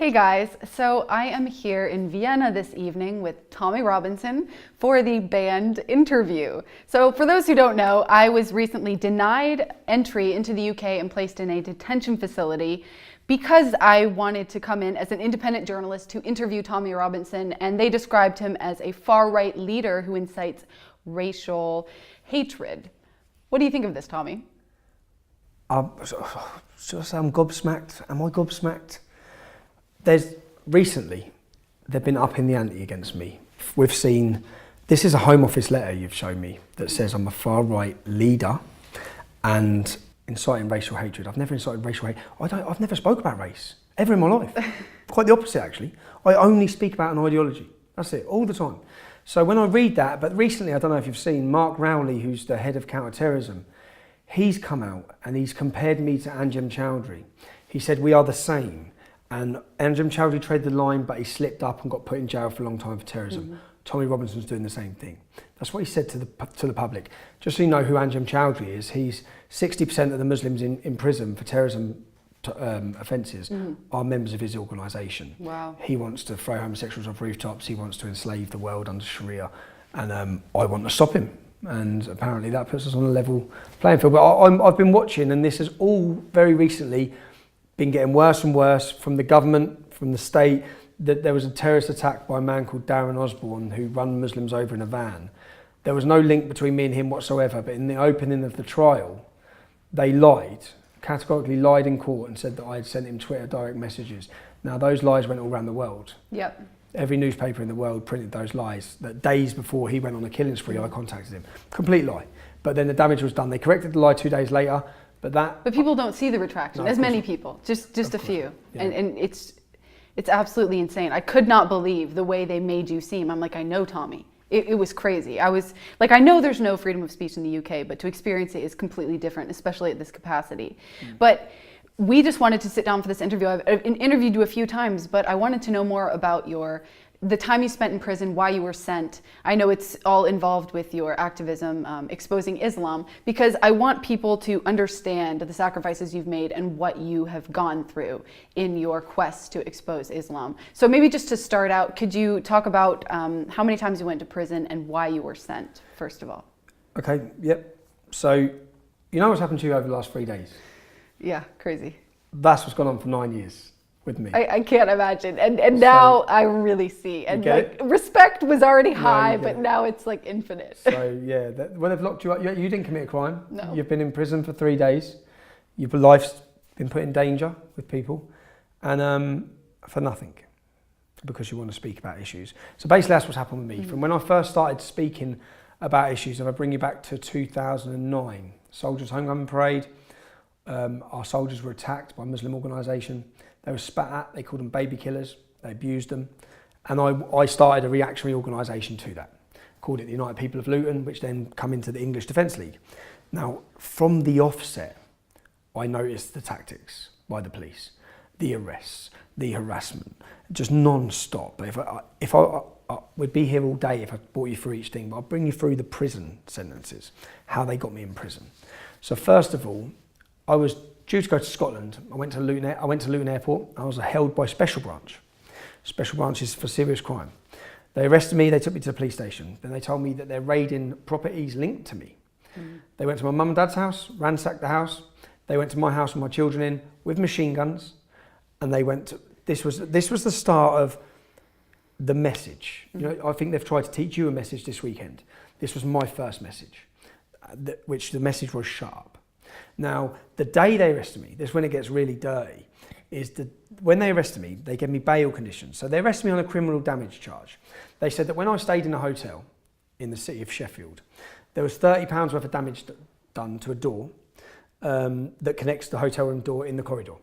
Hey guys, so I am here in Vienna this evening with Tommy Robinson for the band interview. So for those who don't know, I was recently denied entry into the UK and placed in a detention facility because I wanted to come in as an independent journalist to interview Tommy Robinson, and they described him as a far-right leader who incites racial hatred. What do you think of this, Tommy? I'm gobsmacked. Am I gobsmacked? Recently, they've been upping the ante against me. We've seen, this is a Home Office letter you've shown me that says I'm a far-right leader and inciting racial hatred. I've never incited racial hate. I've never spoke about race, ever in my life. Quite the opposite, actually. I only speak about an ideology. That's it, all the time. So when I read that, but recently, I don't know if you've seen, Mark Rowley, who's the head of counter-terrorism, he's come out and he's compared me to Anjem Choudary. He said, we are the same. And Anjem Choudary tread the line, but he slipped up and got put in jail for a long time for terrorism. Mm-hmm. Tommy Robinson's doing the same thing. That's what he said to the public. Just so you know who Anjem Choudary is, he's 60% of the Muslims in prison for terrorism offences are members of his organisation. Wow. He wants to throw homosexuals off rooftops, he wants to enslave the world under Sharia, and I want to stop him. And apparently that puts us on a level playing field. But I've been watching, and this has all very recently been getting worse and worse from the government, from the state, that there was a terrorist attack by a man called Darren Osborne who run Muslims over in a van. There was no link between me and him whatsoever, but in the opening of the trial, they lied, categorically lied in court and said that I had sent him Twitter direct messages. Now those lies went all around the world. Yep. Every newspaper in the world printed those lies, that days before he went on a killing spree, I contacted him. Complete lie. But then the damage was done. They corrected the lie 2 days later, but people don't see the retraction, as many people, just a few. Yeah. And it's absolutely insane. I could not believe the way they made you seem. I'm like, I know Tommy. It was crazy. I was like, I know there's no freedom of speech in the UK, but to experience it is completely different, especially at this capacity. But we just wanted to sit down for this interview. I've interviewed you a few times, but I wanted to know more about the time you spent in prison, why you were sent. I know it's all involved with your activism, exposing Islam, because I want people to understand the sacrifices you've made and what you have gone through in your quest to expose Islam. So maybe just to start out, could you talk about how many times you went to prison and why you were sent, first of all? Okay, yep. So, you know what's happened to you over the last 3 days? Yeah, crazy. That's what's gone on for 9 years. With me. I can't imagine. And now I really see. And like respect was already high, but now it's like infinite. So yeah, when they've locked you up, you didn't commit a crime. No. You've been in prison for 3 days. Your life's been put in danger with people, and for nothing, because you want to speak about issues. So basically that's what's happened with me. From when I first started speaking about issues, if I bring you back to 2009, Soldiers Homecoming Parade, our soldiers were attacked by a Muslim organisation. They were spat at, they called them baby killers, they abused them. And I started a reactionary organisation to that, called it the United People of Luton, which then come into the English Defence League. Now, from the offset, I noticed the tactics by the police, the arrests, the harassment, just non-stop. If I would be here all day if I brought you through each thing, but I'll bring you through the prison sentences, how they got me in prison. So first of all, I was due to go to Scotland. I went to Luton Airport. I was held by Special Branch. Special Branch is for serious crime. They arrested me, they took me to the police station. Then they told me that they're raiding properties linked to me. They went to my mum and dad's house, ransacked the house. They went to my house with my children in with machine guns. And they went to, this was the start of the message. You know, I think they've tried to teach you a message this weekend. This was my first message, which the message was shut up. Now, the day they arrested me, this is when it gets really dirty, when they arrested me, they gave me bail conditions. So they arrested me on a criminal damage charge. They said that when I stayed in a hotel in the city of Sheffield, there was £30 worth of damage done to a door that connects the hotel room door in the corridor.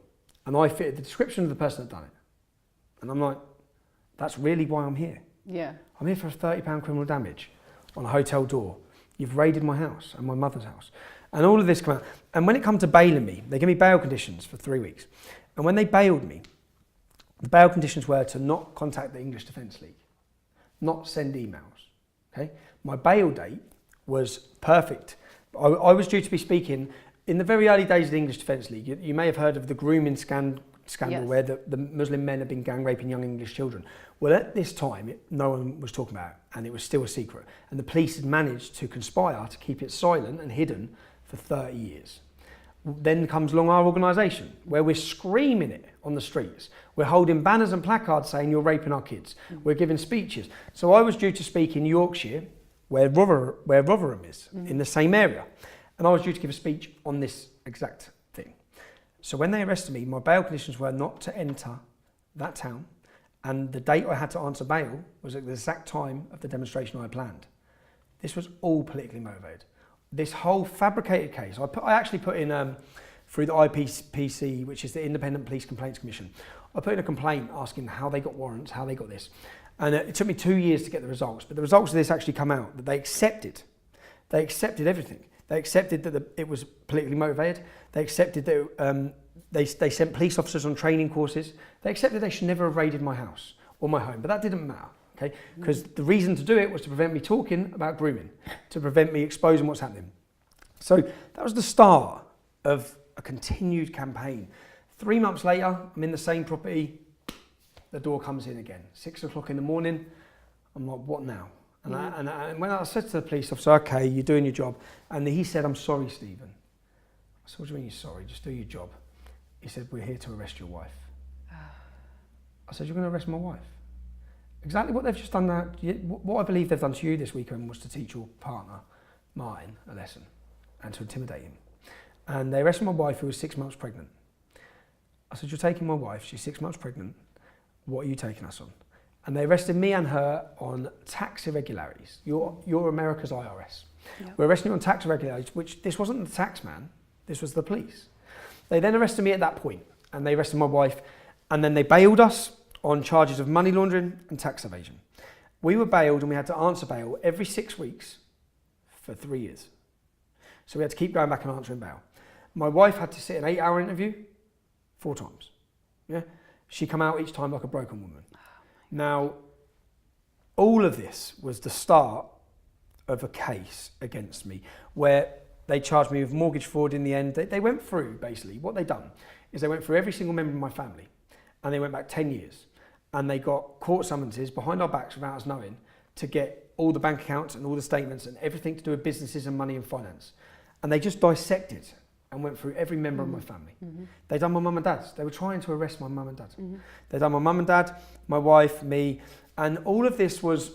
And I fitted the description of the person that done it. And I'm like, that's really why I'm here. Yeah. I'm here for a £30 criminal damage on a hotel door. You've raided my house and my mother's house. And all of this came out. And when it come to bailing me, they gave me bail conditions for 3 weeks. And when they bailed me, the bail conditions were to not contact the English Defence League, not send emails. Okay? My bail date was perfect. I was due to be speaking in the very early days of the English Defence League. You may have heard of the grooming scandal Yes. where the Muslim men have been gang raping young English children. Well, at this time, no one was talking about it, and it was still a secret. And the police had managed to conspire to keep it silent and hidden for 30 years. Then comes along our organisation, where we're screaming it on the streets. We're holding banners and placards saying you're raping our kids. We're giving speeches. So I was due to speak in Yorkshire, where Rotherham is, in the same area. And I was due to give a speech on this exact thing. So when they arrested me, my bail conditions were not to enter that town, and the date I had to answer bail was at the exact time of the demonstration I had planned. This was all politically motivated. This whole fabricated case, I actually put in, through the IPPC, which is the Independent Police Complaints Commission, I put in a complaint asking how they got warrants, how they got this. And it took me 2 years to get the results, but the results of this actually come out, that they accepted everything. They accepted that it was politically motivated. They accepted that they sent police officers on training courses. They accepted they should never have raided my house or my home, but that didn't matter, okay? Because the reason to do it was to prevent me talking about grooming, to prevent me exposing what's happening. So that was the start of a continued campaign. 3 months later, I'm in the same property. The door comes in again. 6 o'clock in the morning. I'm like, what now? And when I said to the police officer, okay, you're doing your job. And he said, I'm sorry, Stephen. I said, what do you mean you're sorry? Just do your job. He said, we're here to arrest your wife. I said, you're going to arrest my wife? Exactly what they've just done now. What I believe they've done to you this weekend was to teach your partner, Martin, a lesson and to intimidate him. And they arrested my wife, who was 6 months pregnant. I said, you're taking my wife, she's 6 months pregnant. What are you taking us on? And they arrested me and her on tax irregularities. You're America's IRS. Yep. We're arresting you on tax irregularities, which this wasn't the tax man, this was the police. They then arrested me at that point, and they arrested my wife, and then they bailed us on charges of money laundering and tax evasion. We were bailed, and we had to answer bail every 6 weeks for 3 years. So we had to keep going back and answering bail. My wife had to sit an 8-hour interview 4 times. Yeah, she come out each time like a broken woman. Now, all of this was the start of a case against me where they charged me with mortgage fraud in the end. They went through, basically, what they done is they went through every single member of my family, and they went back 10 years, and they got court summonses behind our backs without us knowing to get all the bank accounts and all the statements and everything to do with businesses and money and finance. And they just dissected and went through every member of my family. They done my mum and dad's. They were trying to arrest my mum and dad. They done my mum and dad, my wife, me, and all of this was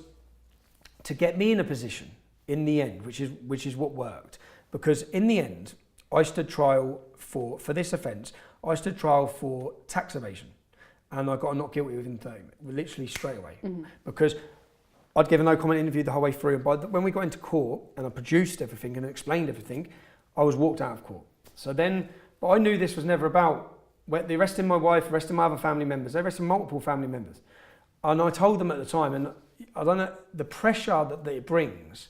to get me in a position in the end, which is what worked. Because in the end, I stood trial for this offence. I stood trial for tax evasion, and I got a not guilty within 30 minutes, literally straight away, because I'd given no comment interview the whole way through. And when we got into court and I produced everything and explained everything, I was walked out of court. So then, but I knew this was never about, they arrested my wife, arrested my other family members, they arrested multiple family members. And I told them at the time, and I don't know, the pressure that it brings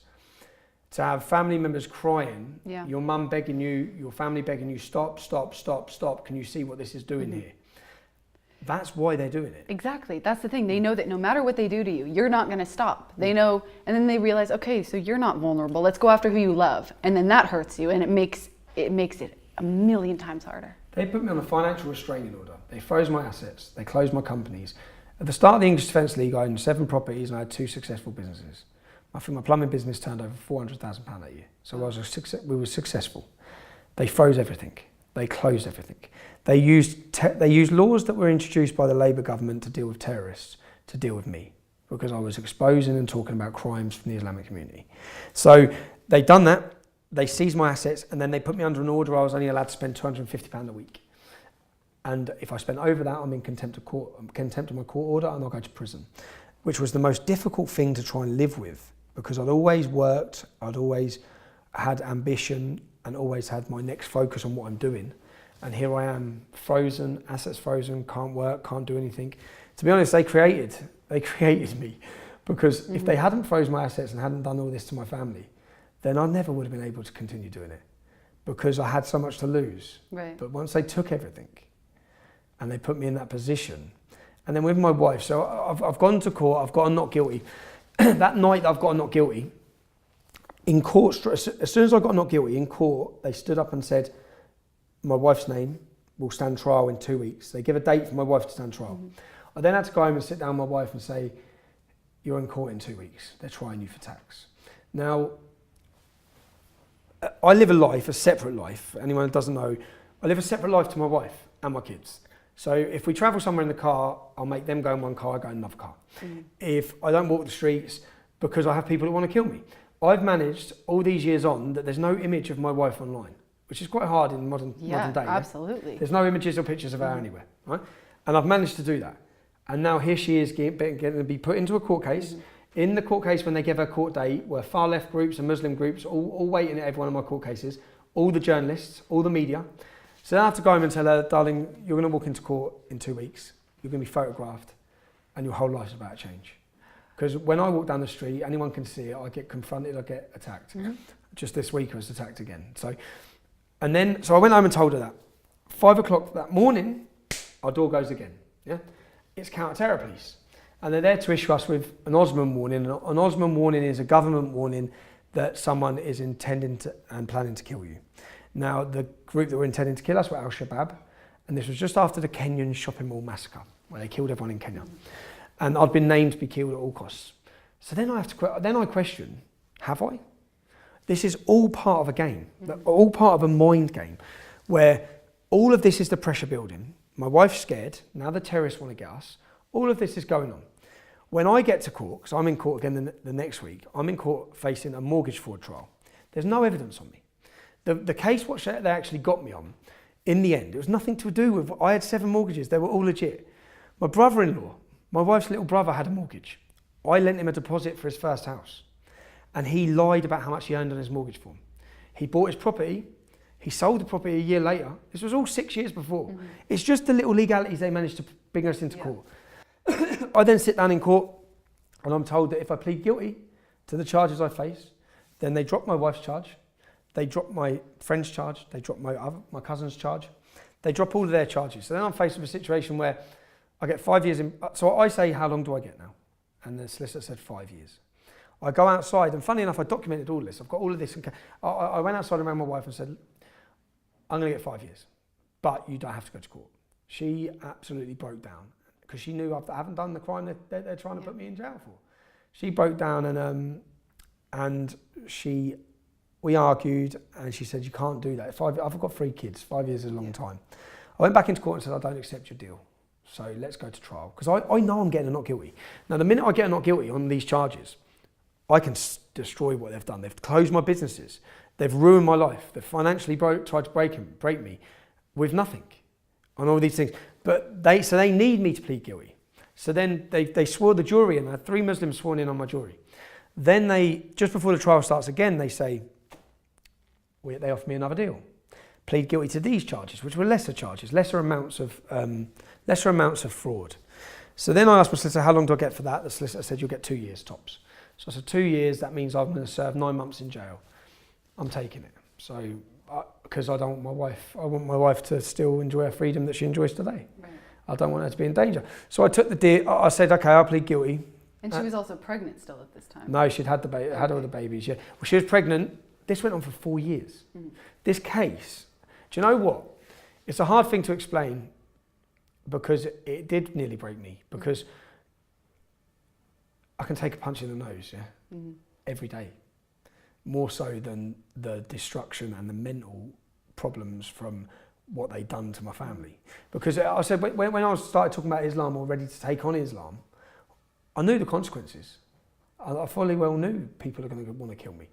to have family members crying, your mum begging you, your family begging you, stop, stop, stop, stop, can you see what this is doing here? That's why they're doing it. Exactly, that's the thing. They know that no matter what they do to you, you're not gonna stop. They know, and then they realize, okay, so you're not vulnerable, let's go after who you love. And then that hurts you, and it makes it a million times harder. They put me on a financial restraining order. They froze my assets. They closed my companies. At the start of the English Defence League, I owned 7 properties and I had 2 successful businesses. I think my plumbing business turned over £400,000 that year. So we were successful. They froze everything. They closed everything. They used laws that were introduced by the Labour government to deal with terrorists to deal with me, because I was exposing and talking about crimes from the Islamic community. So they'd done that. They seized my assets, and then they put me under an order. I was only allowed to spend £250 a week. And if I spent over that, I'm in contempt of court. I'm contempt of my court order, and I'll go to prison, which was the most difficult thing to try and live with, because I'd always worked, I'd always had ambition, and always had my next focus on what I'm doing. And here I am, frozen, assets frozen, can't work, can't do anything. To be honest, they created me, because if they hadn't frozen my assets and hadn't done all this to my family, then I never would have been able to continue doing it, because I had so much to lose. Right. But once they took everything and they put me in that position, and then with my wife, so I've gone to court, I've got a not guilty. That night I've got a not guilty, in court, as soon as I got a not guilty in court, they stood up and said my wife's name, will stand trial in 2 weeks. They give a date for my wife to stand trial. I then had to go home and sit down with my wife and say, you're in court in 2 weeks. They're trying you for tax. Now, I live a life, a separate life. Anyone who doesn't know, I live a separate life to my wife and my kids. So if we travel somewhere in the car, I'll make them go in one car, I go in another car. If I don't walk the streets because I have people who want to kill me. I've managed all these years on that there's no image of my wife online, which is quite hard in modern day. Absolutely. There's no images or pictures of her anywhere, right? And I've managed to do that. And now here she is getting to be put into a court case. In the court case, when they give her a court date, where far left groups and Muslim groups all waiting at every one of my court cases, all the journalists, all the media. So I have to go home and tell her, darling, you're going to walk into court in 2 weeks. You're going to be photographed, and your whole life's about to change. Because when I walk down the street, anyone can see it. I get confronted, I get attacked. Just this week I was attacked again. So I went home and told her that. 5 o'clock that morning, our door goes again. Yeah, it's counter-terror police. And they're there to issue us with an Osman warning. An Osman warning is a government warning that someone is intending to and planning to kill you. Now, the group that were intending to kill us were Al-Shabaab, and this was just after the Kenyan shopping mall massacre, where they killed everyone in Kenya. And I'd been named to be killed at all costs. So then I question, have I? This is all part of a game, all part of a mind game, where all of this is the pressure building. My wife's scared, now the terrorists want to get us. All of this is going on. When I get to court, because I'm in court again the next week, I'm in court facing a mortgage fraud trial. There's no evidence on me. The case what they actually got me on, in the end, it was nothing to do with, I had 7 mortgages, they were all legit. My brother-in-law, my wife's little brother had a mortgage. I lent him a deposit for his first house. And he lied about how much he earned on his mortgage form. He bought his property, he sold the property a year later. This was all 6 years before. It's just the little legalities they managed to bring us into court. I then sit down in court and I'm told that if I plead guilty to the charges I face, then they drop my wife's charge, they drop my friend's charge, they drop my cousin's charge, they drop all of their charges. So then I'm faced with a situation where I get 5 years in, so I say, how long do I get now? And the solicitor said 5 years. I go outside, and funny enough, I documented all this. I've got all of this. I went outside and around my wife and said, I'm going to get 5 years, but you don't have to go to court. She absolutely broke down because she knew I haven't done the crime that they're trying to put me in jail for. She broke down and we argued, and she said, you can't do that. I've got 3 kids. 5 years is a long time. I went back into court and said, I don't accept your deal. So let's go to trial. Because I know I'm getting a not guilty. Now, the minute I get a not guilty on these charges, I can destroy what they've done. They've closed my businesses. They've ruined my life. They've financially tried to break me with nothing on all these things. But they need me to plead guilty. So then they swore the jury, and I had 3 Muslims sworn in on my jury. Then just before the trial starts again, they say, they offer me another deal. Plead guilty to these charges, which were lesser charges, lesser amounts of fraud. So then I asked my solicitor, how long do I get for that? The solicitor said, you'll get 2 years tops. So I said, 2 years, that means I'm going to serve 9 months in jail. I'm taking it. So, because I don't want my wife to still enjoy her freedom that she enjoys today. Right. I don't want her to be in danger. So I took the deal, I said, okay, I'll plead guilty. And she was also pregnant still at this time? No, she'd had had all the babies, yeah. Well, she was pregnant. This went on for 4 years. This case, do you know what? It's a hard thing to explain because it did nearly break me, because I can take a punch in the nose, every day. More so than the destruction and the mental problems from what they'd done to my family. Because I said, when I started talking about Islam or ready to take on Islam, I knew the consequences. I fully well knew people are going to want to kill me.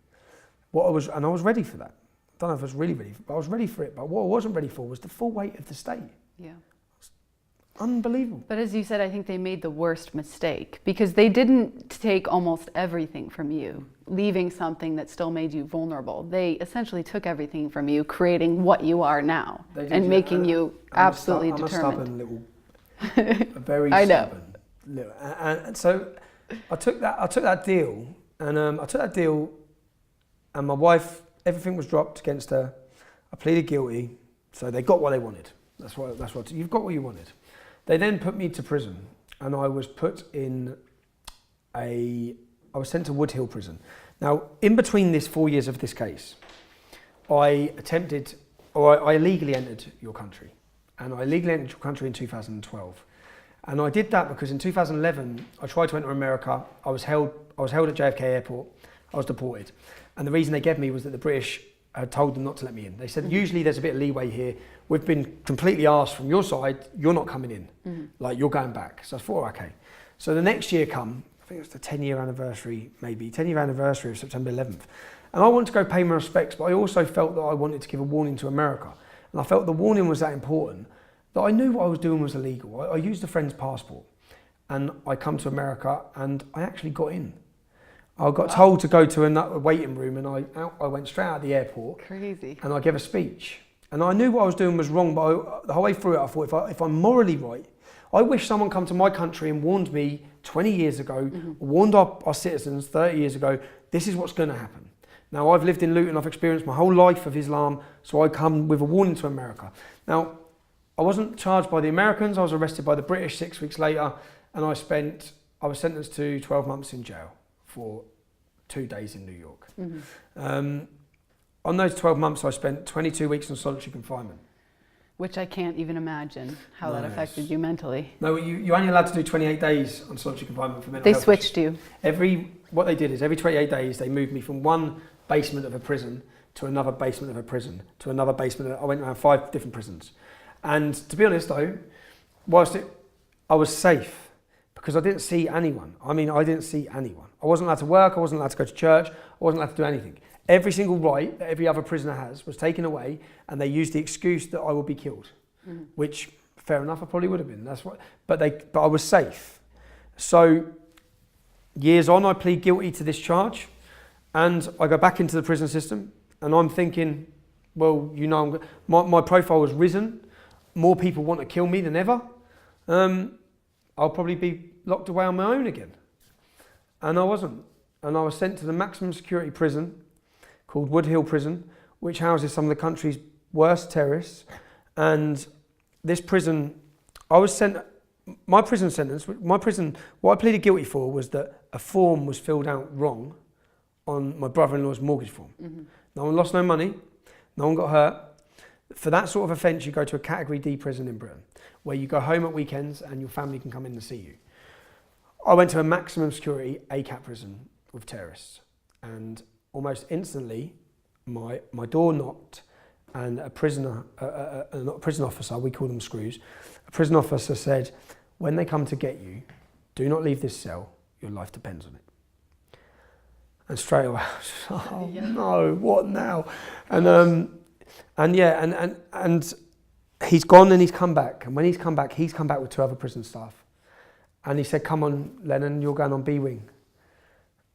And I was ready for that. I don't know if I was really ready, but I was ready for it. But what I wasn't ready for was the full weight of the state. Yeah. Unbelievable. But as you said, I think they made the worst mistake because they didn't take almost everything from you, leaving something that still made you vulnerable. They essentially took everything from you, creating what you are now and making you absolutely determined. I'm a stubborn little, a very stubborn little. And so I took that deal, and my wife, everything was dropped against her. I pleaded guilty, so they got what they wanted. That's what you've got what you wanted. They then put me to prison, and I was sent to Wood Hill prison. Now, in between this 4 years of this case, I illegally entered your country. and I illegally entered the country in 2012. And I did that because in 2011 I tried to enter America. I was held at JFK Airport. I was deported, and the reason they gave me was that the British had told them not to let me in. They said usually there's a bit of leeway here. We've been completely asked from your side, you're not coming in, like you're going back. So I thought, oh, okay. So the next year come, I think it was the 10-year anniversary, maybe 10-year anniversary of September 11th, and I wanted to go pay my respects, but I also felt that I wanted to give a warning to America, and I felt the warning was that important that I knew what I was doing was illegal. I used a friend's passport, and I come to America, and I actually got in. I got told to go to a waiting room, and I went straight out of the airport. Crazy. And I gave a speech. And I knew what I was doing was wrong, but the whole way through it, I thought, if I'm morally right, I wish someone come to my country and warned me 20 years ago, warned our citizens 30 years ago, this is what's going to happen. Now, I've lived in Luton, I've experienced my whole life of Islam, so I come with a warning to America. Now, I wasn't charged by the Americans, I was arrested by the British 6 weeks later, and I was sentenced to 12 months in jail for 2 days in New York. On those 12 months, I spent 22 weeks in solitary confinement. Which I can't even imagine how that affected you mentally. No, you're only allowed to do 28 days on solitary confinement for mental They health switched issues. you. What they did is every 28 days, they moved me from one basement of a prison to another basement of a prison to another basement. I went around 5 different prisons. And to be honest though, I was safe because I didn't see anyone. I mean, I didn't see anyone. I wasn't allowed to work, I wasn't allowed to go to church, I wasn't allowed to do anything. Every single right that every other prisoner has was taken away, and they used the excuse that I would be killed, which, fair enough, I probably would have been. But I was safe. So years on, I plead guilty to this charge, and I go back into the prison system, and I'm thinking, well, you know, my profile has risen. More people want to kill me than ever. I'll probably be locked away on my own again. And I wasn't. And I was sent to the maximum security prison called Wood Hill Prison, which houses some of the country's worst terrorists. And this prison, my prison sentence, what I pleaded guilty for was that a form was filled out wrong on my brother-in-law's mortgage form. No one lost no money, no one got hurt. For that sort of offence, you go to a Category D prison in Britain, where you go home at weekends and your family can come in and see you. I went to a maximum security ACAT prison with terrorists, and almost instantly my door knocked, and a prison officer, we call them screws, a prison officer said, when they come to get you, do not leave this cell, your life depends on it. And straight away I was like, oh no, what now? And he's gone and he's come back, and when he's come back with 2 other prison staff. And he said, come on, Lennon, you're going on B wing.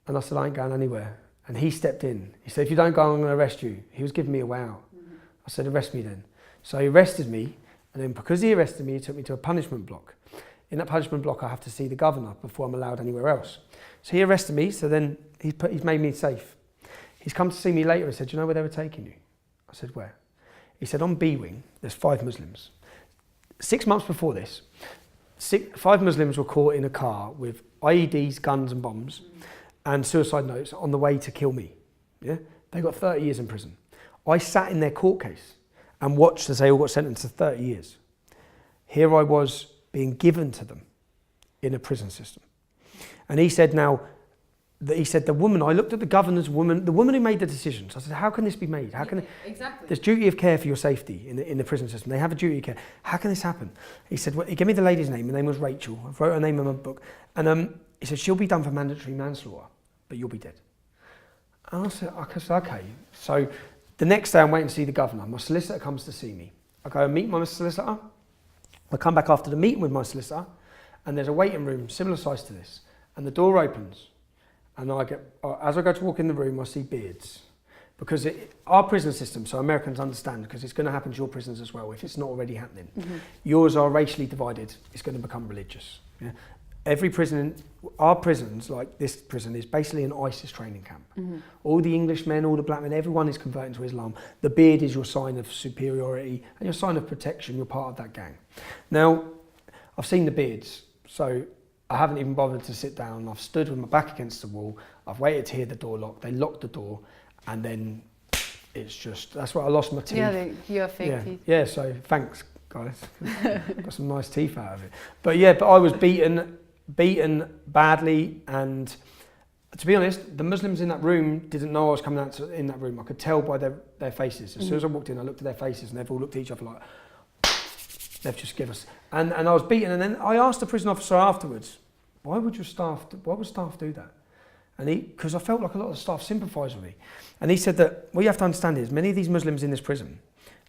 And I said, I ain't going anywhere. And he stepped in. He said, if you don't go, I'm going to arrest you. He was giving me a wow. I said, arrest me then. So he arrested me, and then because he arrested me, he took me to a punishment block. In that punishment block, I have to see the governor before I'm allowed anywhere else. So he arrested me, so then he's made me safe. He's come to see me later and said, do you know where they were taking you? I said, where? He said, on B wing, there's 5 Muslims. 6 months before this, 5 Muslims were caught in a car with IEDs, guns and bombs and suicide notes on the way to kill me. Yeah? They got 30 years in prison. I sat in their court case and watched as they all got sentenced to 30 years. Here I was being given to them in a prison system. And he said the woman, I looked at the governor's woman, the woman who made the decisions. I said, how can this be made? How can Exactly. There's duty of care for your safety in the prison system. They have a duty of care. How can this happen? He said, well, he gave me the lady's name. Her name was Rachel. I wrote her name in my book. And he said, she'll be done for mandatory manslaughter, but you'll be dead. And I said, okay. So the next day I'm waiting to see the governor. My solicitor comes to see me. I go and meet my solicitor. I come back after the meeting with my solicitor, and there's a waiting room similar size to this. And the door opens. And as I go to walk in the room, I see beards. Because our prison system, so Americans understand, because it's going to happen to your prisons as well, if it's not already happening. Yours are racially divided, it's going to become religious. Yeah? Every prison, our prisons, like this prison, is basically an ISIS training camp. All the English men, all the black men, everyone is converting to Islam. The beard is your sign of superiority and your sign of protection, you're part of that gang. Now, I've seen the beards, so I haven't even bothered to sit down. I've stood with my back against the wall. I've waited to hear the door lock. They locked the door, and then it's just, that's where I lost my teeth. Yeah, you have fake teeth. Yeah, so thanks guys. Got some nice teeth out of it. But yeah, but I was beaten badly, and to be honest, the Muslims in that room didn't know I was coming out in that room. I could tell by their faces. As soon as I walked in, I looked at their faces, and they've all looked at each other like, they've just given us. And I was beaten, and then I asked the prison officer afterwards, why would staff do that? And because I felt like a lot of the staff sympathised with me. And he said that what you have to understand is many of these Muslims in this prison,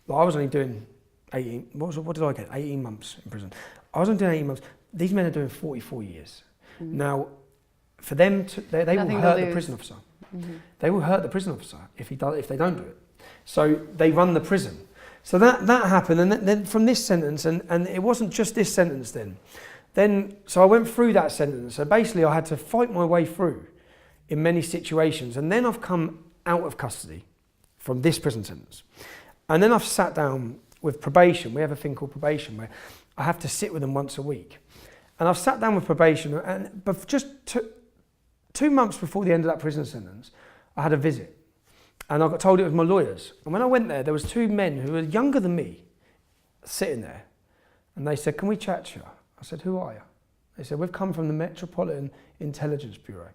like I was only doing 18, what did I get? 18 months in prison. I was only doing 18 months. These men are doing 44 years. Now, for them, they will hurt the prison officer. They will hurt the prison officer if they don't do it. So they run the prison. So that happened, and then from this sentence, and it wasn't just this sentence then, so I went through that sentence. So basically I had to fight my way through in many situations, and then I've come out of custody from this prison sentence. And then I've sat down with probation. We have a thing called probation where I have to sit with them once a week. And I've sat down with probation, but just 2 months before the end of that prison sentence, I had a visit. And I got told it was my lawyers. And when I went there was 2 men who were younger than me sitting there. And they said, can we chat to you? I said, who are you? They said, we've come from the Metropolitan Intelligence Bureau.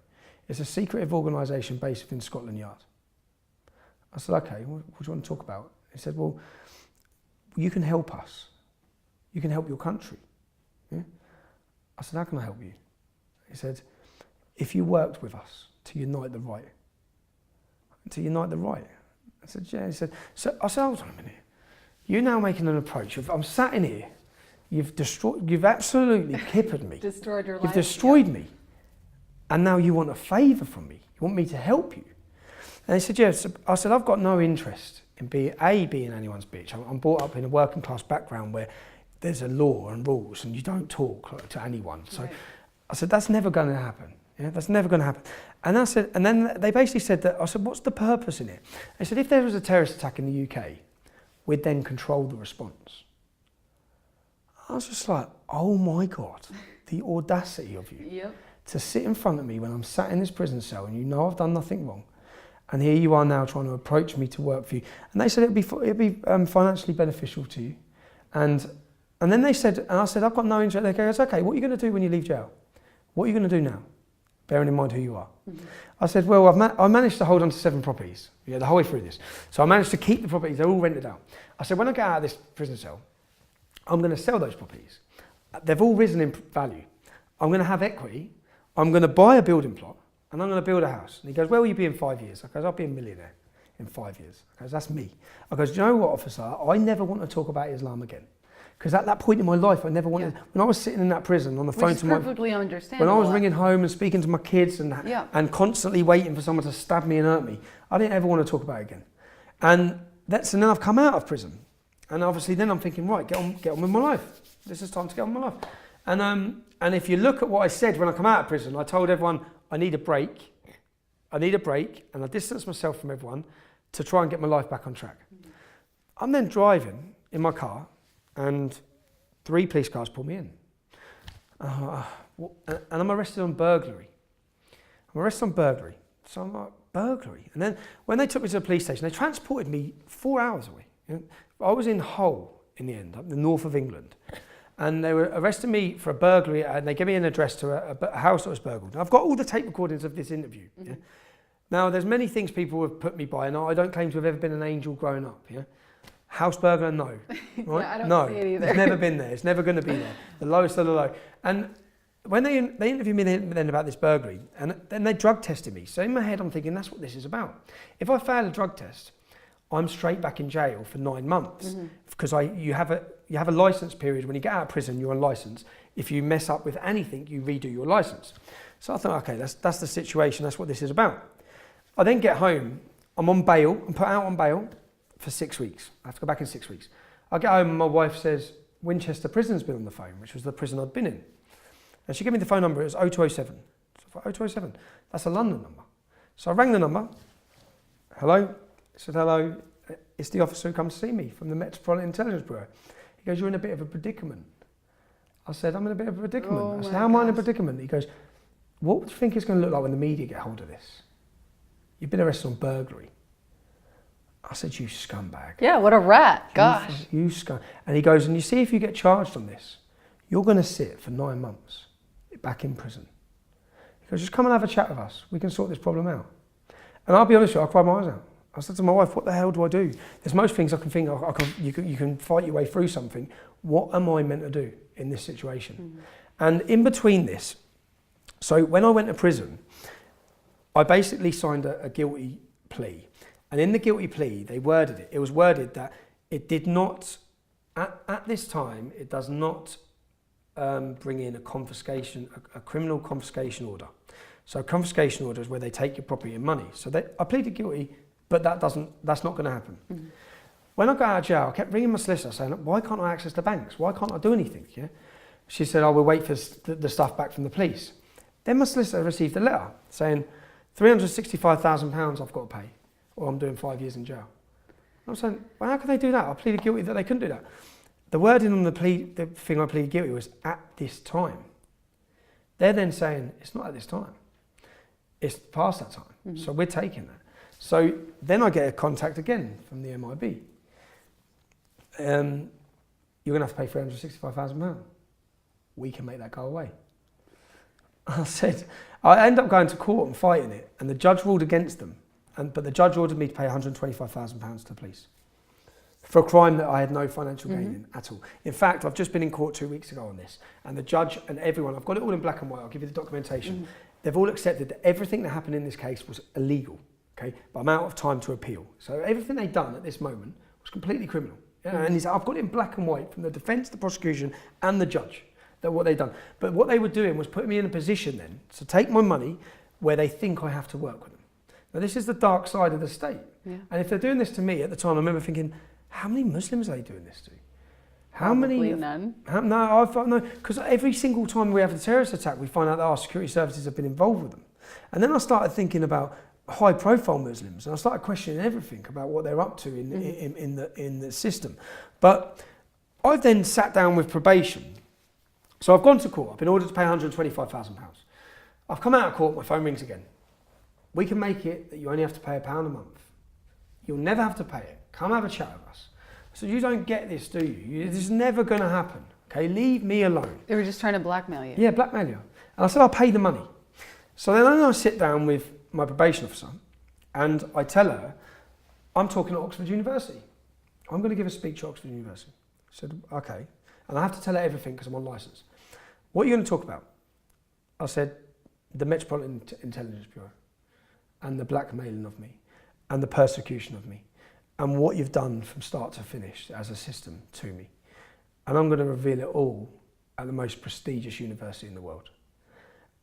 It's a secretive organisation based in Scotland Yard. I said, okay, what do you want to talk about? He said, well, you can help us. You can help your country. Yeah? I said, how can I help you? He said, if you worked with us to unite the right. To unite the right. I said, yeah. He said, I said, hold on a minute. You're now making an approach. I'm sat in here. You've absolutely kippered me. Destroyed your life. You've destroyed me. And now you want a favour from me. You want me to help you. And he said, yes. I said, I've got no interest in being anyone's bitch. I'm brought up in a working class background where there's a law and rules and you don't talk to anyone. So right. I said, that's never going to happen. Yeah, that's never going to happen. And I said, and then they basically said that, I said, what's the purpose in it? They said, if there was a terrorist attack in the UK, we'd then control the response. I was just like, oh my God, the audacity of you. Yep. To sit in front of me when I'm sat in this prison cell and you know I've done nothing wrong. And here you are now trying to approach me to work for you. And they said it'd be financially beneficial to you. And then they said, and I said, I've got no interest. They go, it's okay, what are you going to do when you leave jail? What are you going to do now? Bearing in mind who you are. Mm-hmm. I said, well, I managed to hold on to 7 properties, the whole way through this. So I managed to keep the properties, they're all rented out. I said, when I get out of this prison cell, I'm going to sell those properties. They've all risen in value. I'm going to have equity. I'm going to buy a building plot and I'm going to build a house. And he goes, where will you be in 5 years? I goes, I'll be a millionaire in 5 years. I goes, that's me. I goes, do you know what, officer? I never want to talk about Islam again. Because at that point in my life, I never wanted, when I was sitting in that prison on the phone to my... perfectly understandable. When I was ringing home and speaking to my kids and constantly waiting for someone to stab me and hurt me, I didn't ever want to talk about it again. And then I've come out of prison. And obviously then I'm thinking, right, get on with my life. This is time to get on with my life. And if you look at what I said when I come out of prison, I told everyone, I need a break, and I distanced myself from everyone to try and get my life back on track. Mm-hmm. I'm then driving in my car, and 3 police cars pull me in. And I'm arrested on burglary. So I'm like, burglary? And then when they took me to the police station, they transported me 4 hours away. You know? I was in Hull in the end, up in the north of England. And they were arresting me for a burglary, and they gave me an address to a house that was burgled. And I've got all the tape recordings of this interview. Mm-hmm. Yeah? Now, there's many things people have put me by, and I don't claim to have ever been an angel growing up. Yeah? House burglar, no. Right? Yeah, I don't see it either. It's never been there. It's never going to be there. The lowest of the low. And when they interviewed me then about this burglary, and then they drug tested me. So in my head, I'm thinking, that's what this is about. If I fail a drug test, I'm straight back in jail for 9 months because you have a license period. When you get out of prison, you're on license. If you mess up with anything, you redo your license. So I thought, okay, that's the situation. That's what this is about. I then get home. I'm on bail. I'm put out on bail for 6 weeks. I have to go back in 6 weeks. I get home and my wife says, Winchester Prison's been on the phone, which was the prison I'd been in. And she gave me the phone number. It was 0207. So I thought, 0207, that's a London number. So I rang the number. Hello? I said, hello, it's the officer who comes to see me from the Metropolitan Intelligence Bureau. He goes, you're in a bit of a predicament. I said, I'm in a bit of a predicament. I said, how am I in a predicament? He goes, what do you think it's going to look like when the media get hold of this? You've been arrested on burglary. I said, you scumbag. Yeah, what a rat. Gosh. You scum. And he goes, and you see, if you get charged on this, you're going to sit for 9 months back in prison. He goes, just come and have a chat with us. We can sort this problem out. And I'll be honest with you, I cried my eyes out. I said to my wife, what the hell do I do? There's most things I can think, you can fight your way through something. What am I meant to do in this situation? And in between this, so when I went to prison, I basically signed a guilty plea. And in the guilty plea, they worded it. It was worded that it did not, at this time, it does not bring in a criminal confiscation order. So a confiscation order is where they take your property and money. So I pleaded guilty, but that's not going to happen. When I got out of jail, I kept ringing my solicitor saying, why can't I access the banks? Why can't I do anything? Yeah? She said, we'll wait for the stuff back from the police. Then my solicitor received a letter saying, £365,000 I've got to pay, or I'm doing 5 years in jail. I'm saying, well, how can they do that? I pleaded guilty that they couldn't do that. The wording on the thing I pleaded guilty was at this time. They're then saying, it's not at this time. It's past that time. So we're taking that. So then I get a contact again from the MIB. You're going to have to pay £365,000. We can make that go away. I said, I ended up going to court and fighting it, and the judge ruled against them. But the judge ordered me to pay £125,000 to the police for a crime that I had no financial gain in at all. In fact, I've just been in court 2 weeks ago on this, and the judge and everyone, I've got it all in black and white, I'll give you the documentation. They've all accepted that everything that happened in this case was illegal, okay? But I'm out of time to appeal. So everything they've done at this moment was completely criminal. Yeah? And I've got it in black and white from the defence, the prosecution, and the judge, that what they've done. But what they were doing was putting me in a position then to take my money where they think I have to work with them. Now, this is the dark side of the state. Yeah. And if they're doing this to me at the time, I remember thinking, how many Muslims are they doing this to? How Probably many? None. No, because every single time we have a terrorist attack, we find out that our security services have been involved with them. And then I started thinking about high-profile Muslims, and I started questioning everything about what they're up to in the system. But I've then sat down with probation. So I've gone to court. I've been ordered to pay £125,000. I've come out of court. My phone rings again. We can make it that you only have to pay £1 a month. You'll never have to pay it. Come have a chat with us. So you don't get this, do you? This is never going to happen. Okay, leave me alone. They were just trying to blackmail you. Yeah, blackmail you. And I said, I'll pay the money. So then I sit down with my probation officer and I tell her, I'm talking at Oxford University. I'm going to give a speech at Oxford University. I said, okay. And I have to tell her everything because I'm on licence. What are you going to talk about? I said, the Metropolitan Intelligence Bureau and the blackmailing of me and the persecution of me and what you've done from start to finish as a system to me. And I'm going to reveal it all at the most prestigious university in the world.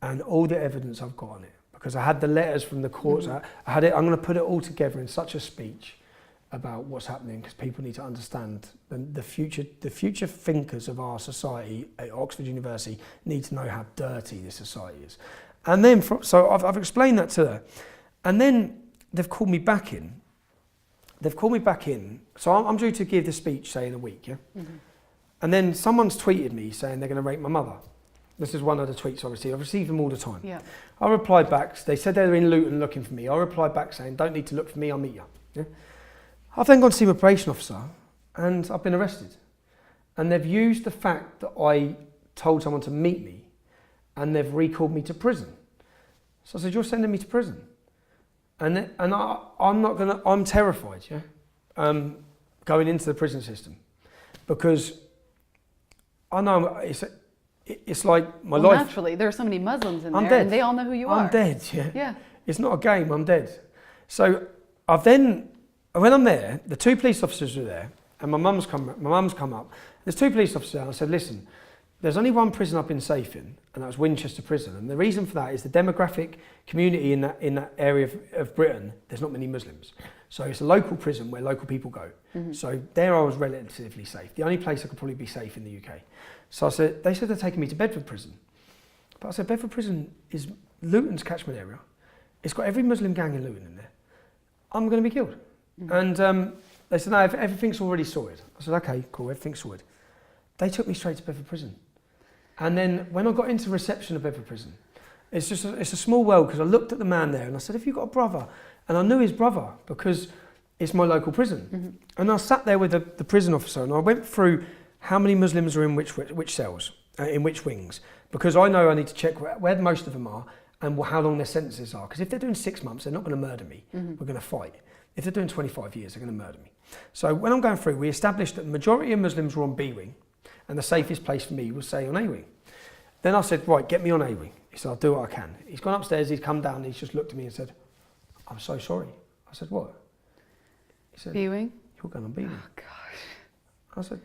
And all the evidence I've got on it, because I had the letters from the courts, I had it. I'm going to put it all together in such a speech about what's happening, because people need to understand the future thinkers of our society at Oxford University need to know how dirty this society is. And then, so I've explained that to her. And then they've called me back in. So I'm due to give the speech, say, in a week, yeah? And then someone's tweeted me saying they're going to rape my mother. This is one of the tweets I receive. I receive them all the time. Yeah. I replied back. They said they're in Luton looking for me. I replied back saying, don't need to look for me, I'll meet you. Yeah? I've then gone to see my probation officer and I've been arrested. And they've used the fact that I told someone to meet me and they've recalled me to prison. So I said, you're sending me to prison? And I'm terrified, yeah, going into the prison system, because I know it's like my life. Naturally, there are so many Muslims in I'm there, dead. and they all know who you are. I'm dead, yeah. Yeah. It's not a game, I'm dead. So when I'm there, the two police officers are there, and my mum's come up. There's two police officers there, and I said, listen, there's only one prison I've been safe in, and that was Winchester Prison. And the reason for that is the demographic community in that area of Britain, there's not many Muslims. So it's a local prison where local people go. So there I was relatively safe. The only place I could probably be safe in the UK. So they said they're taking me to Bedford Prison. But I said, Bedford Prison is Luton's catchment area. It's got every Muslim gang in Luton in there. I'm going to be killed. And they said, no, everything's already sorted. I said, okay, cool, everything's sorted. They took me straight to Bedford Prison. And then when I got into reception of Bedford Prison, it's a small world, because I looked at the man there and I said, have you got a brother? And I knew his brother because it's my local prison. And I sat there with the prison officer and I went through how many Muslims are in which cells, in which wings, because I know I need to check where most of them are and how long their sentences are. Because if they're doing 6 months, they're not going to murder me. We're going to fight. If they're doing 25 years, they're going to murder me. So when I'm going through, we established that the majority of Muslims were on B wing and the safest place for me was, say, on A wing. Then I said, right, get me on A wing. He said, I'll do what I can. He's gone upstairs, he's come down, he's just looked at me and said, I'm so sorry. I said, what? He said, B wing? You're going on B wing. Oh gosh. I said,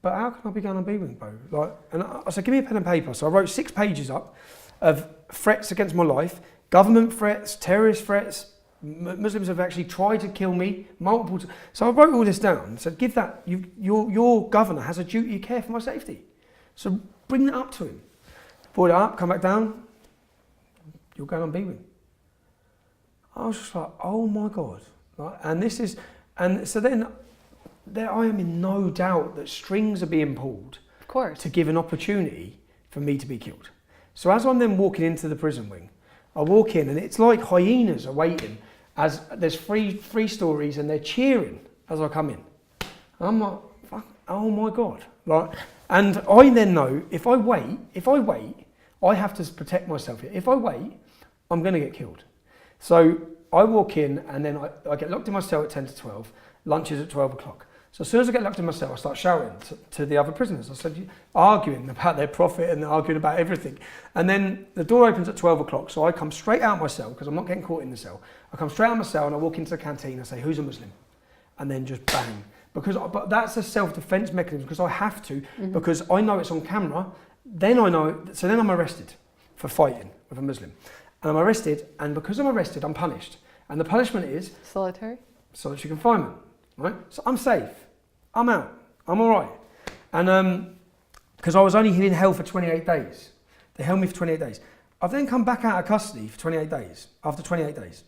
but how can I be going on B wing, bro? And I said, give me a pen and paper. So I wrote 6 pages up of threats against my life, government threats, terrorist threats. Muslims have actually tried to kill me multiple times. So I wrote all this down and said, give that, your governor has a duty to care for my safety. So bring that up to him. Brought it up, come back down, you're going on B wing. I was just like, oh my God. And so then there I am in no doubt that strings are being pulled, Of course. to give an opportunity for me to be killed. So as I'm then walking into the prison wing, I walk in and it's like hyenas are waiting as there's three stories and they're cheering as I come in. And I'm like, fuck, oh my God. And I then know if I wait, I have to protect myself here. If I wait, I'm going to get killed. So I walk in and then I get locked in my cell at 10 to 12, lunch is at 12 o'clock. So as soon as I get locked in my cell, I start shouting to the other prisoners. I said, arguing about their profit and arguing about everything. And then the door opens at 12 o'clock, so I come straight out of my cell, because I'm not getting caught in the cell. I come straight out of my cell and I walk into the canteen, I say, who's a Muslim? And then just bang. But that's a self-defense mechanism, because I have to, because I know it's on camera. Then I know, so then I'm arrested for fighting with a Muslim. And I'm arrested, and because I'm arrested, I'm punished. And the punishment is Solitary? solitary confinement, right? So I'm safe, I'm out, I'm all right. And because I was only in hell for 28 days. They held me for 28 days. I've then come back out of custody for 28 days, after 28 days.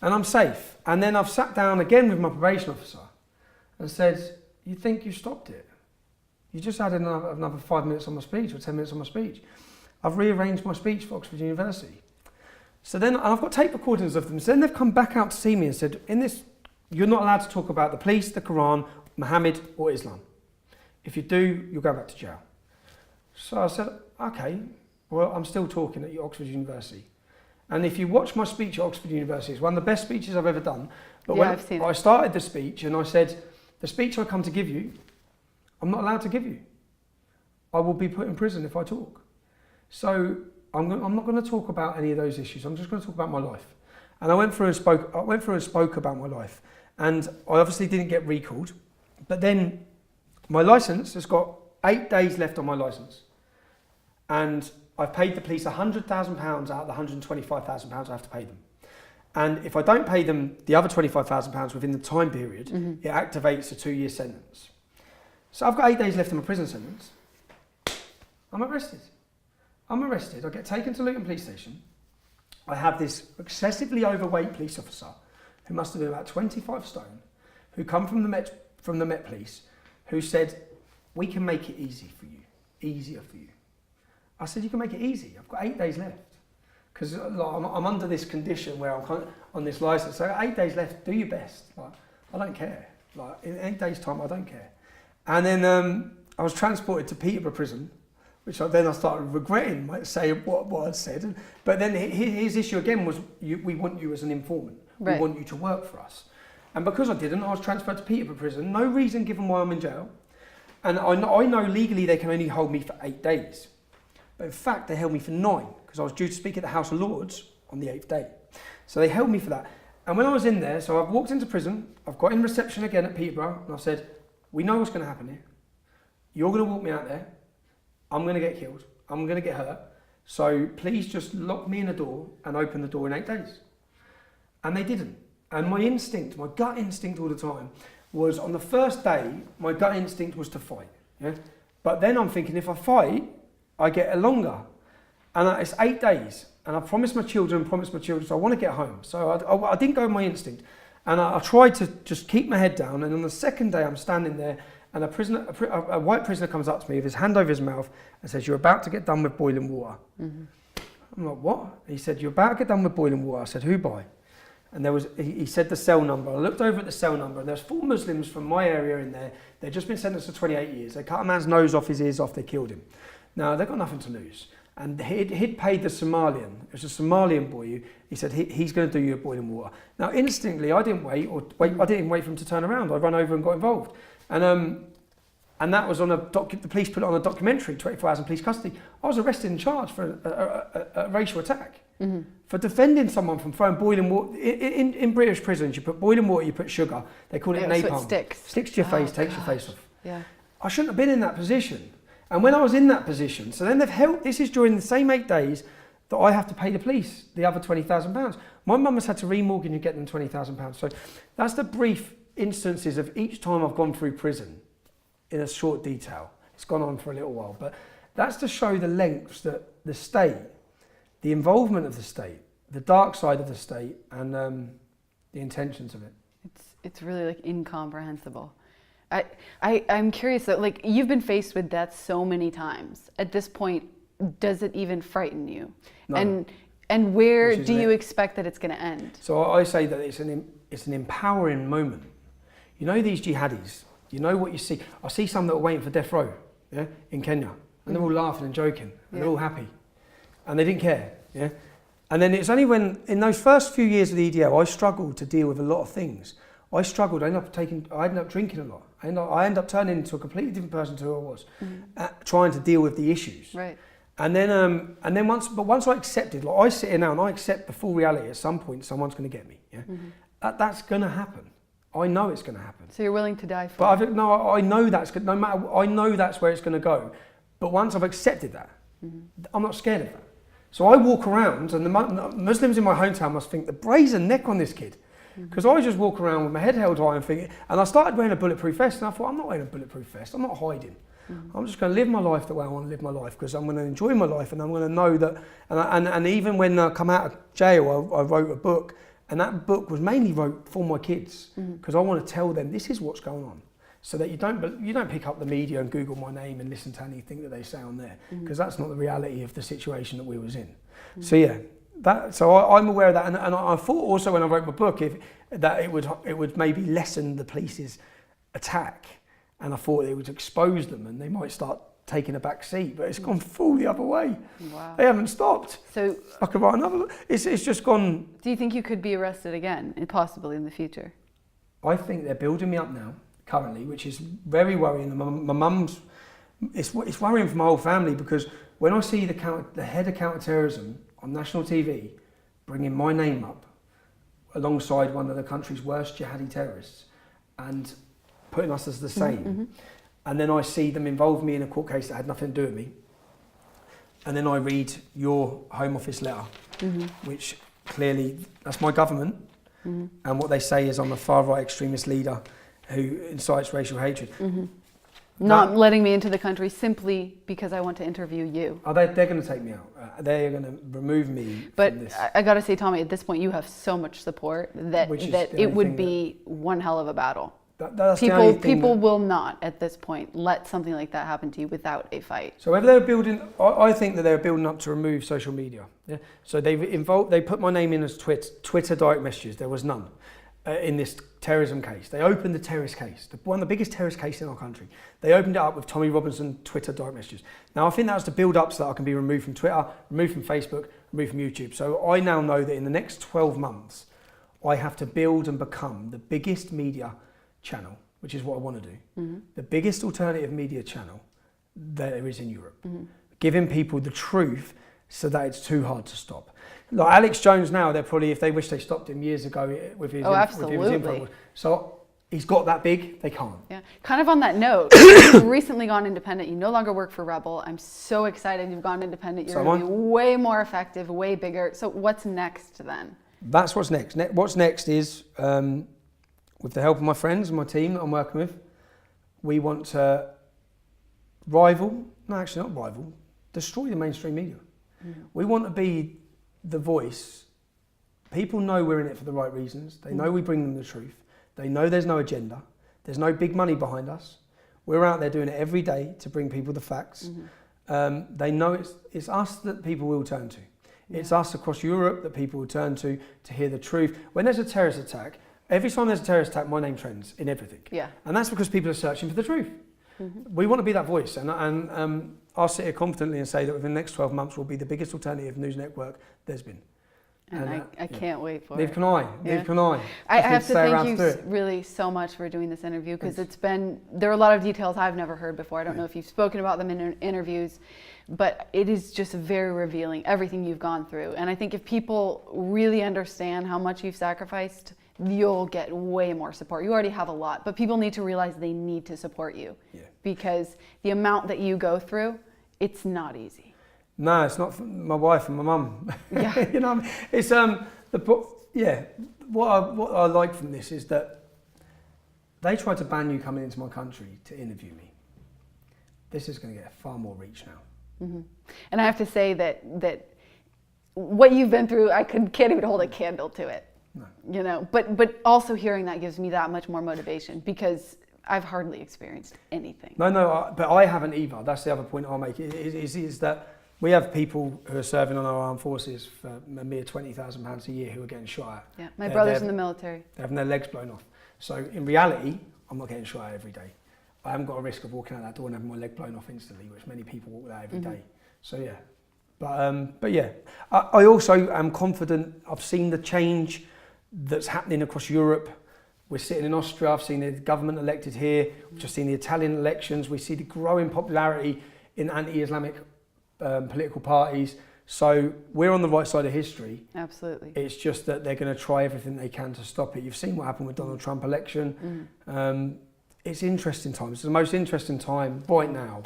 And I'm safe. And then I've sat down again with my probation officer and said, you think you stopped it? You just added another 5 minutes on my speech or 10 minutes on my speech. I've rearranged my speech for Oxford University. So then I've got tape recordings of them. So then they've come back out to see me and said, in this, you're not allowed to talk about the police, the Quran, Muhammad or Islam. If you do, you'll go back to jail. So I said, okay, well, I'm still talking at Oxford University. And if you watch my speech at Oxford University, it's one of the best speeches I've ever done. But Yeah, I've seen it. I started the speech and I said, the speech I come to give you, I'm not allowed to give you. I will be put in prison if I talk. So I'm not going to talk about any of those issues. I'm just going to talk about my life. And I went through and spoke about my life. And I obviously didn't get recalled. But then my license has got 8 days left on my license. And I've paid the police £100,000 out of the £125,000 I have to pay them. And if I don't pay them the other £25,000 within the time period, it activates a 2-year sentence. So I've got 8 days left in my prison sentence. I'm arrested. I get taken to Luton Police Station. I have this excessively overweight police officer who must have been about 25 stone, who come from the Met Police, who said, we can make it easier for you. I said, you can make it easy. I've got 8 days left. Because I'm under this condition where I'm kind of on this license. So 8 days left, do your best. I don't care. In 8 days' time, I don't care. And then I was transported to Peterborough Prison, which I started regretting saying what I'd said. But then his issue again was, we want you as an informant. Right. We want you to work for us. And because I didn't, I was transferred to Peterborough Prison. No reason given why I'm in jail. And I know legally they can only hold me for 8 days. But in fact, they held me for 9, because I was due to speak at the House of Lords on the 8th day. So they held me for that. And when I was in there, so I've walked into prison, I've got in reception again at Peterborough, and I've said, we know what's going to happen here. You're going to walk me out there. I'm going to get killed. I'm going to get hurt. So please just lock me in a door and open the door in 8 days. And they didn't. And my gut instinct all the time was, on the first day, my gut instinct was to fight. Yeah? But then I'm thinking, if I fight, I get a longer. And it's 8 days. And I promised my children, so I want to get home. So I didn't go with my instinct. And I tried to just keep my head down. And on the second day, I'm standing there, and a white prisoner comes up to me with his hand over his mouth and says, you're about to get done with boiling water. I'm like, what? He said, you're about to get done with boiling water. I said, who by? and he said the cell number. I looked over at the cell number, and there's 4 Muslims from my area in there. They'd just been sentenced to 28 years. They cut a man's nose off, his ears off, they killed him. Now, they've got nothing to lose. And he'd paid the Somalian, it was a Somalian boy, he said, he's going to do you a boiling water. Now, instantly, I didn't wait, I didn't even wait for him to turn around. I ran over and got involved. And that was on the police put it on a documentary, 24 hours in police custody. I was arrested and charged for a racial attack. For defending someone from throwing boiling water. In British prisons, you put boiling water, you put sugar. They call it napalm. So it sticks. Sticks to your face, takes your face off. Yeah. I shouldn't have been in that position. And when I was in that position, so then they've held, this is during the same 8 days that I have to pay the police the other £20,000. My mum has had to remortgage and get them £20,000. So that's the brief instances of each time I've gone through prison in a short detail. It's gone on for a little while, but that's to show the lengths that the state, the involvement of the state, the dark side of the state, and the intentions of it. It's really like incomprehensible. I'm curious though, like you've been faced with death so many times. At this point, does it even frighten you? No. And where do you expect that it's going to end? So I say that it's an empowering moment. You know these jihadis. You know what you see. I see some that are waiting for death row, yeah, in Kenya, and they're all laughing and joking, and they're all happy, and they didn't care, yeah. And then it's only when in those first few years of the EDL, I struggled to deal with a lot of things. I struggled. I ended up drinking a lot. I ended up turning into a completely different person to who I was, trying to deal with the issues. Right. And then once I accepted, like I sit here now and I accept the full reality. At some point, someone's going to get me. Yeah, that's going to happen. I know it's going to happen. So you're willing to die for it? But I know that's good. No matter, I know that's where it's going to go. But once I've accepted that, I'm not scared of that. So I walk around, and the Muslims in my hometown must think the brazen neck on this kid, because I just walk around with my head held high and thinking. And I started wearing a bulletproof vest, and I thought, I'm not wearing a bulletproof vest. I'm not hiding. I'm just going to live my life the way I want to live my life, because I'm going to enjoy my life, and I'm going to know that. And even when I come out of jail, I wrote a book. And that book was mainly wrote for my kids, because I want to tell them this is what's going on, so that you don't pick up the media and Google my name and listen to anything that they say on there, because that's not the reality of the situation that we was in. So yeah, I'm aware of that, and I thought also when I wrote my book that it would maybe lessen the police's attack, and I thought it would expose them and they might start taking a back seat, but it's gone full the other way. Wow. They haven't stopped. So I could write another. It's just gone. Do you think you could be arrested again, and possibly in the future? I think they're building me up now, currently, which is very worrying. My mum's. It's worrying for my whole family, because when I see the head of counter-terrorism on national TV bringing my name up alongside one of the country's worst jihadi terrorists and putting us as the same. And then I see them involve me in a court case that had nothing to do with me. And then I read your Home Office letter, which clearly, that's my government. And what they say is I'm a far-right extremist leader who incites racial hatred. Not letting me into the country simply because I want to interview you. Oh, they're going to take me out. They're going to remove me from this. But I got to say, Tommy, at this point you have so much support that it would be one hell of a battle. People will not, at this point, let something like that happen to you without a fight. So whether they're building, I think that they're building up to remove social media. Yeah. So they put my name in as Twitter direct messages. There was none in this terrorism case. They opened the terrorist case, one of the biggest terrorist cases in our country. They opened it up with Tommy Robinson Twitter direct messages. Now I think that was to build up so that I can be removed from Twitter, removed from Facebook, removed from YouTube. So I now know that in the next 12 months, I have to build and become the biggest media channel, which is what I want to do, the biggest alternative media channel there is in Europe, giving people the truth so that it's too hard to stop. Like Alex Jones now, they're probably, if they wish they stopped him years ago with his info. So he's got that big, they can't. Yeah. Kind of on that note, you've recently gone independent. You no longer work for Rebel. I'm so excited you've gone independent. You're going to be way more effective, way bigger. So what's next then? That's what's next. What's next is, with the help of my friends and my team that I'm working with, we want to destroy the mainstream media. We want to be the voice. People know we're in it for the right reasons. They know we bring them the truth. They know there's no agenda. There's no big money behind us. We're out there doing it every day to bring people the facts. They know it's us that people will turn to. It's us across Europe that people will turn to hear the truth. When there's a terrorist attack, every time there's a terrorist attack, my name trends in everything. Yeah. And that's because people are searching for the truth. We want to be that voice, and I'll sit here confidently and say that within the next 12 months we'll be the biggest alternative news network there's been. And I can't wait for Neither it. can I. Yeah. Neither can I. I have to stay thank around you to do it. really so much for doing this interview, because there are a lot of details I've never heard before. I don't know if you've spoken about them in interviews, but it is just very revealing, everything you've gone through. And I think if people really understand how much you've sacrificed, you'll get way more support. You already have a lot, but people need to realize they need to support you, because the amount that you go through, it's not easy. No, it's not for my wife and my mum. Yeah. You know, it's what I like from this is that they tried to ban you coming into my country to interview me. This is going to get far more reach now. Mm-hmm. And I have to say that what you've been through, I can't even hold a candle to it. No. You know, but also hearing that gives me that much more motivation, because I've hardly experienced anything. No, but I haven't either. That's the other point I'll make. Is that we have people who are serving on our armed forces for a mere £20,000 a year who are getting shot at. Yeah, my brother's in the military. They're having their legs blown off. So in reality, I'm not getting shot at every day. I haven't got a risk of walking out that door and having my leg blown off instantly, which many people walk out every day. So yeah, but yeah, I also am confident. I've seen the change that's happening across Europe. We're sitting in Austria. I've seen the government elected here. We've just seen the Italian elections. We see the growing popularity in anti-Islamic political parties. So we're on the right side of history. Absolutely. It's just that they're going to try everything they can to stop it. You've seen what happened with Donald Trump election. It's interesting times. It's the most interesting time right now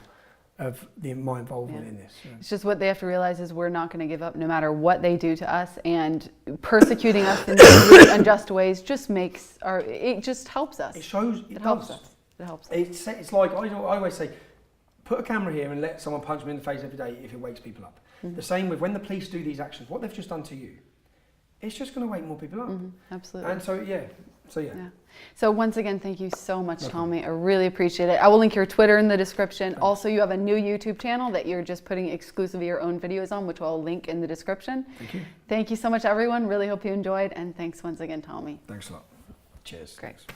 of my involvement in this. Yeah. It's just what they have to realize is we're not going to give up no matter what they do to us, and persecuting us in really unjust ways just it just helps us. It shows. It helps us. It helps us. It's like I always say, put a camera here and let someone punch me in the face every day if it wakes people up. The same with when the police do these actions, what they've just done to you, it's just going to wake more people up. Absolutely. And so yeah. So once again, thank you so much, Tommy. I really appreciate it. I will link your Twitter in the description. Thanks. Also, you have a new YouTube channel that you're just putting exclusively your own videos on, which I'll link in the description. Thank you. Thank you so much, everyone. Really hope you enjoyed, and thanks once again, Tommy. Thanks a lot. Cheers. Great. Thanks.